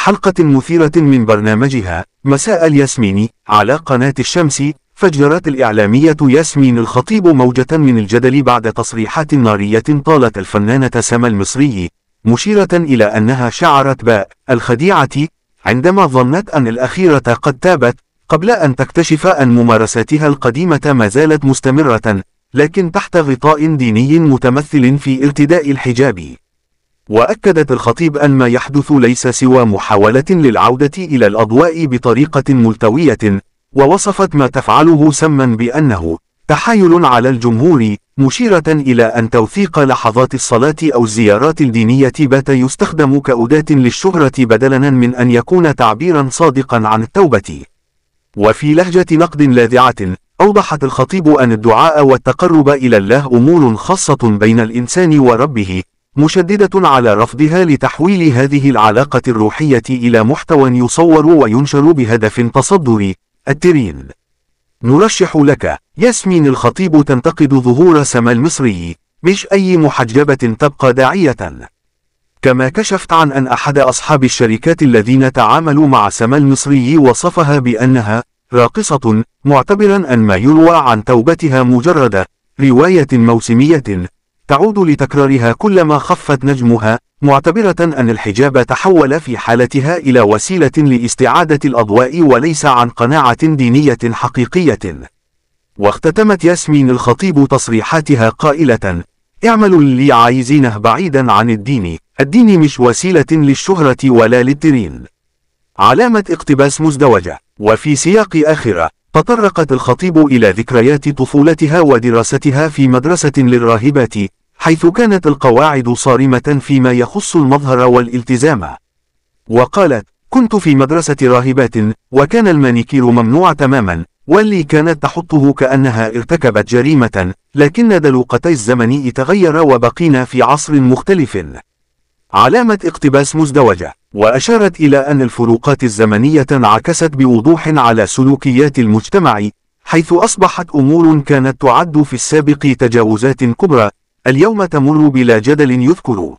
حلقة مثيرة من برنامجها مساء الياسمين على قناة الشمس. فجرت الإعلامية ياسمين الخطيب موجة من الجدل بعد تصريحات نارية طالت الفنانة سما المصري، مشيرة إلى أنها شعرت باء الخديعة عندما ظنت أن الأخيرة قد تابت، قبل أن تكتشف أن ممارساتها القديمة ما زالت مستمرة، لكن تحت غطاء ديني متمثل في ارتداء الحجاب. وأكدت الخطيب أن ما يحدث ليس سوى محاولة للعودة إلى الأضواء بطريقة ملتوية، ووصفت ما تفعله سما بأنه تحايل على الجمهور، مشيرة إلى أن توثيق لحظات الصلاة أو الزيارات الدينية بات يستخدم كأداة للشهرة بدلاً من أن يكون تعبيراً صادقاً عن التوبة. وفي لهجة نقد لاذعة، أوضحت الخطيب أن الدعاء والتقرب إلى الله أمور خاصة بين الإنسان وربه، مشددة على رفضها لتحويل هذه العلاقة الروحية إلى محتوى يصور وينشر بهدف تصدر الترند. نرشح لك ياسمين الخطيب تنتقد ظهور سما المصري، مش أي محجبة تبقى داعية. كما كشفت عن أن أحد أصحاب الشركات الذين تعاملوا مع سما المصري وصفها بأنها راقصة، معتبرا أن ما يروى عن توبتها مجرد رواية موسمية تعود لتكرارها كلما خفت نجمها، معتبرة أن الحجاب تحول في حالتها إلى وسيلة لاستعادة الأضواء وليس عن قناعة دينية حقيقية. واختتمت ياسمين الخطيب تصريحاتها قائلة: اعملوا اللي عايزينه بعيدا عن الدين، الدين مش وسيلة للشهرة ولا للترند. علامة اقتباس مزدوجة. وفي سياق آخر، تطرقت الخطيب إلى ذكريات طفولتها ودراستها في مدرسة للراهبات، حيث كانت القواعد صارمة فيما يخص المظهر والالتزام. وقالت: كنت في مدرسة راهبات، وكان المانيكير ممنوع تماما، واللي كانت تحطه كأنها ارتكبت جريمة، لكن دلوقتي الزمن تغير وبقينا في عصر مختلف. علامة اقتباس مزدوجة. وأشارت إلى أن الفروقات الزمنية انعكست بوضوح على سلوكيات المجتمع، حيث أصبحت أمور كانت تعد في السابق تجاوزات كبرى اليوم تمر بلا جدل يذكر.